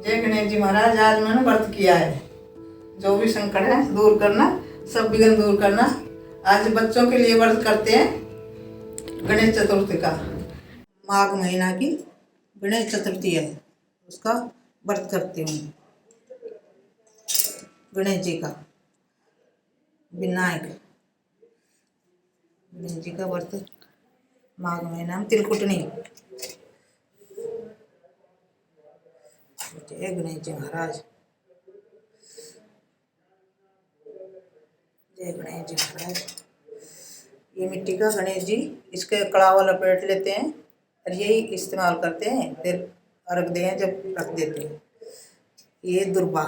जय गणेश जी महाराज। आज मैंने व्रत किया है, जो भी संकट है दूर करना, सब विघ्न दूर करना। आज बच्चों के लिए व्रत करते हैं गणेश चतुर्थी का। माघ महीना की गणेश चतुर्थी है, उसका व्रत करती हूँ। गणेश जी का, विनायक गणेश जी का व्रत माघ महीना में तिलकुटनी। जय गणेश जी महाराज। जय गणेश जी महाराज। ये मिट्टी का गणेश जी, इसके कड़ावा लपेट लेते हैं और यही इस्तेमाल करते हैं, फिर अर्घ दें जब रख देते हैं। ये दुर्बा,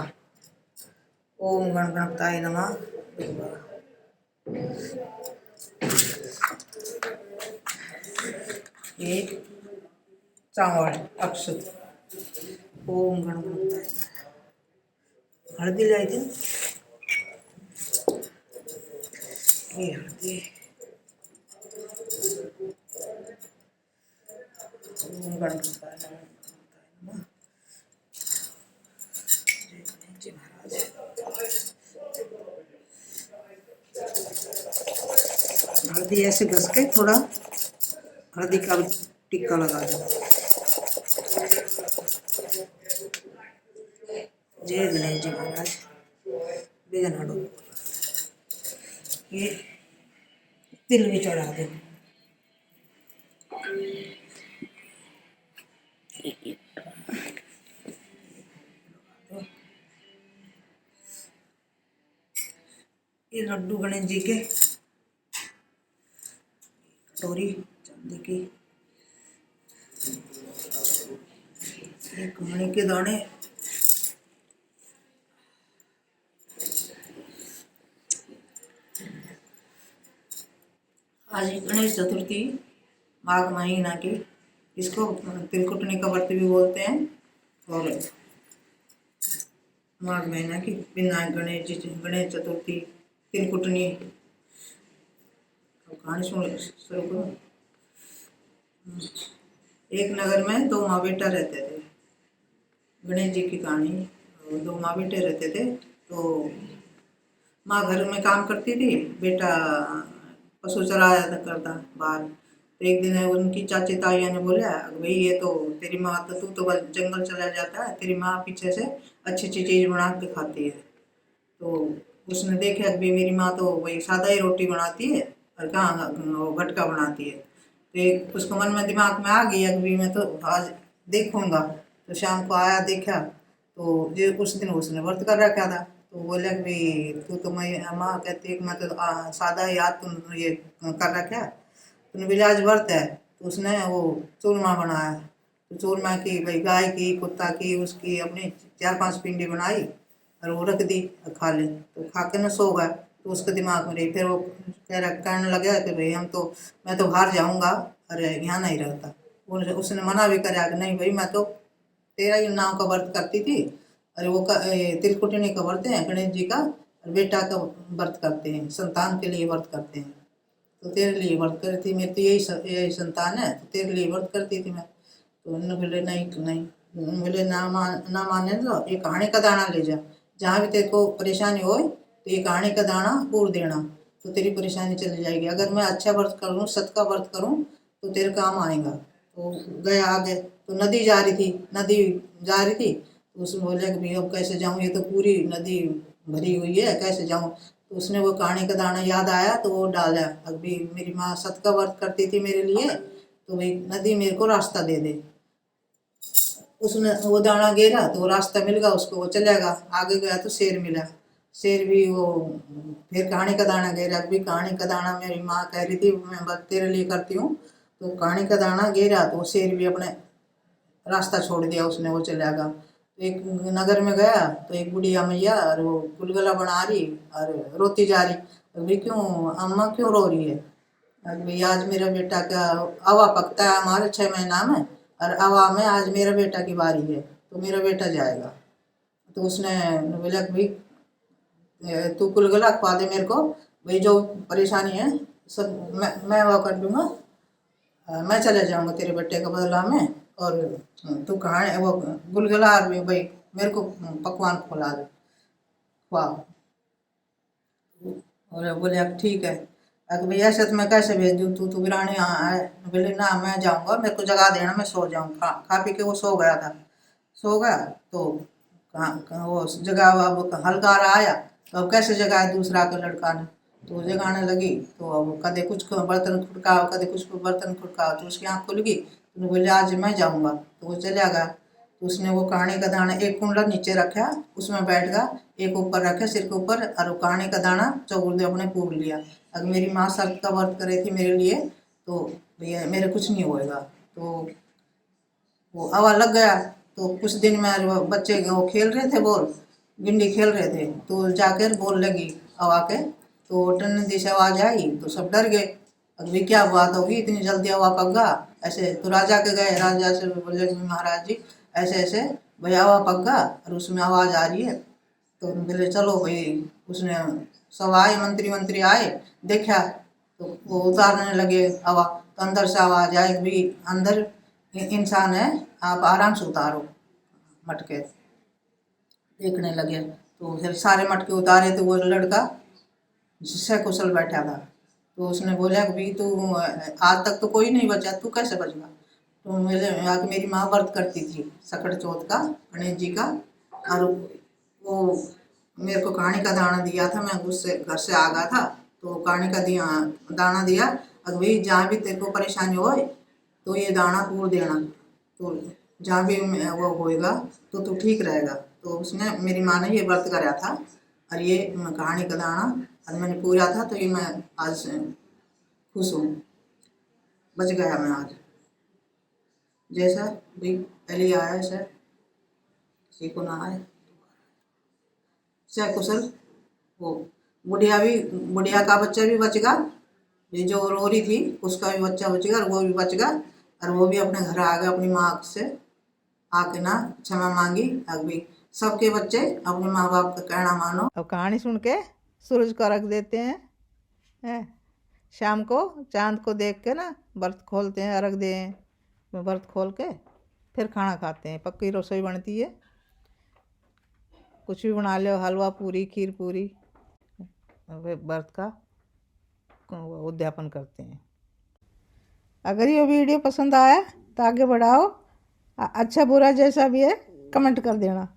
ओम गण गणपताय नमः। दुर्बा, ये चावल अक्षत, ओम गण गणपताय नमः। हल्दी लाई थी, ये हल्दी, ओम गण गणपताय नमः। जय गणेश जी महाराज। हल्दी ऐसे घस के थोड़ा हल्दी का टिक्का लगा दो। जय गणेश जी महाराज। विघ्न हटो। ये तिल भी चढ़ा दो। ये लड्डू गणेश जी के, कटोरी चांदी की, ये कमणी के दाने, आज गणेश चतुर्थी माघ महीना की, इसको तिलकुटनी का व्रत भी बोलते हैं। और माघ महीना की विनायक गणेश जी, गणेश चतुर्थी, तिलकुटनी। कहानी सुन शुरू करो। एक नगर में दो माँ बेटा रहते थे। गणेश जी की कहानी। दो माँ बेटे रहते थे, तो माँ घर में काम करती थी, बेटा पशु चराया करता बाहर। तो एक दिन उनकी चाची ताइया ने बोला, भाई ये तो तेरी माँ, तो तू तो बस जंगल चला जाता है, तेरी माँ पीछे से अच्छी अच्छी चीज़ बना के खाती है। तो उसने देखा कि मेरी माँ तो वही सादा ही रोटी बनाती है और कहाँ वो भटका बनाती है। तो एक उसको मन में दिमाग में आ गया कि मैं तो आज देखूंगा। तो शाम को आया, देखा तो जो उस दिन उसने व्रत कर रखा था। तो बोला कि भाई तू तो, मैं माँ कहती है कि मैं तो सादा ही आज तुम ये कर रखा, तूने भी आज व्रत है। तो उसने वो चूरमा बनाया। तो चूरमा की भाई गाय की, कुत्ता की, उसकी अपनी 4-5 पिंडी बनाई और वो रख दी, खा ले। तो खा के न सो गया। तो उसके दिमाग में रही, फिर वो कहने लगा कि भाई मैं तो बाहर जाऊंगा, अरे यहाँ नहीं रहता। उसने मना भी करा कि नहीं भाई, मैं तो तेरा ही नाम का व्रत करती थी। अरे वो तिलकुटनी का व्रत है गणेश जी का, और बेटा का व्रत करते हैं, संतान के लिए व्रत करते हैं। तो तेरे लिए व्रत करी थी, मेरी तो यही संतान है, तो तेरे लिए व्रत करती थी मैं। तो उन्होंने बोले नहीं, बोले ना माने तो ये कहानी का दाना ले जा, जहाँ भी तेरे को परेशानी हो तो ये कहानी का दाना पूर देना, तो तेरी परेशानी चली जाएगी। अगर मैं अच्छा व्रत करूँ, सत का व्रत करूँ, तो तेरे काम आएगा। तो गया आगे, तो नदी जा रही थी। तो उसने बोला कि भाई अब कैसे जाऊँ, ये तो पूरी नदी भरी हुई है, कैसे जाऊँ। तो उसने वो कहानी का दाना याद आया, तो वो डाला। अभी मेरी माँ सत का व्रत करती थी मेरे लिए, तो भाई नदी मेरे को रास्ता दे दे। उसने वो दाना गिरा तो वो रास्ता मिल गया उसको, वो चलेगा। आगे गया तो शेर मिला, शेर भी वो फिर कहानी का दाना गिरा। भी कहानी का दाना मेरी माँ कह रही थी मैं बस तेरे लिए करती हूँ। तो कहानी का दाना गिरा तो शेर भी अपने रास्ता छोड़ दिया उसने, वो चला गया। तो एक नगर में गया तो एक बुढ़िया मैया और वो गुलगुला बना रही और रोती जा रही। अभी क्यों अम्मा क्यों रो रही है? अभी आज मेरा बेटा का अवा पकता है हमारे 6 महीना में, और अवा में आज मेरा बेटा की बारी है, तो मेरा बेटा जाएगा। तो उसने बोला कि भाई तू गुलगुला खवा दे मेरे को, भाई जो परेशानी है सब मैं वो कर दूंगा, मैं चले जाऊंगा तेरे बेटे के बदला में। और तू कहाँ वो गुलगुला और भाई मेरे को पकवान खुला दो, खुआओ। और बोले ठीक है। अगर भैया ऐसे तो मैं कैसे भेज दूँ, तू वीरानी यहाँ है। बोले ना मैं जाऊँगा, मेरे को जगा देना, मैं सो जाऊँ। खा पी के वो सो गया था। सो गया तो वो जगह, अब हलकार आया तो अब कैसे जगाए दूसरा के लड़का ने, तो जगाने लगी तो अब कदे कुछ को बर्तन खुटकाओ, कदे कुछ को बर्तन खुटकाओ, तो उसकी आँख खुल गई। तो बोले आज मैं जाऊँगा, तो वो चला गया। तो उसने वो कहानी का दाना एक कुंडा नीचे रखा, उसमें बैठ गया, एक ऊपर रखे सिर के ऊपर, और वो कहानी का दाना चौगुर्दे अपने पूर लिया। अगर मेरी माँ शर्त का व्रत करे थी मेरे लिए, तो भैया मेरे कुछ नहीं होएगा। तो वो हवा लग गया। तो कुछ दिन में वो बच्चे वो खेल रहे थे, बॉल गिंडी खेल रहे थे, तो जाकर बॉल लगी हवा के, तो टन दी से आवाज आई तो सब डर गए। अभी क्या बात होगी, इतनी जल्दी हवा पक गया ऐसे। तो राजा के गए, राजा से बोले कि महाराज जी ऐसे ऐसे भाई हवा पक गया और उसमें आवाज आ रही है। तो बोले चलो भाई। उसने सब आए, मंत्री आए, देखा तो वो उतारने लगे हवा। तो अंदर से आवाज आई भी अंदर इंसान है, आप आराम से उतारो मटके। देखने लगे तो फिर सारे मटके उतारे, तो वो लड़का जिससे कुशल बैठा था, तो उसने बोला कि भाई तू आज तक तो कोई नहीं बचा, तू कैसे बच गया। तो मेरी माँ व्रत करती थी सकट चौथ का, गणेश जी का, और वो मेरे को कहानी का दाना दिया था। मैं उससे घर से आ गया था, तो कहानी का दाना दिया, अगर भाई जहाँ भी तेरे को परेशानी हो तो ये दाना पूर देना, तो जहाँ भी वो होएगा तो तू ठीक रहेगा। तो उसने, मेरी माँ ने ये व्रत कराया था, और ये कहानी का दाना आज मैंने पूरा था, तो ये मैं आज खुश हूँ, बच गया मैं आज। जैसा भी पहले आया ऐसा किसी को ना आए। कुशल वो बुढ़िया का बच्चा भी बच गया, ये जो रो रही थी उसका भी बच्चा बच गया, और वो भी बच गया, और वो भी अपने घर आ गया, अपनी माँ से आके ना क्षमा मांगी। अभी सबके बच्चे अपने माँ बाप का कहना मानो। अब कहानी सुन के सूरज को रख देते हैं, शाम को चांद को देख के ना व्रत खोलते हैं, अर्घ दें, व्रत खोल के फिर खाना खाते हैं। पक्की रसोई बनती है, कुछ भी बना लो, हलवा पूरी खीर पूरी, व्रत का उद्यापन करते हैं। अगर ये वीडियो पसंद आया तो आगे बढ़ाओ, अच्छा बुरा जैसा भी है कमेंट कर देना।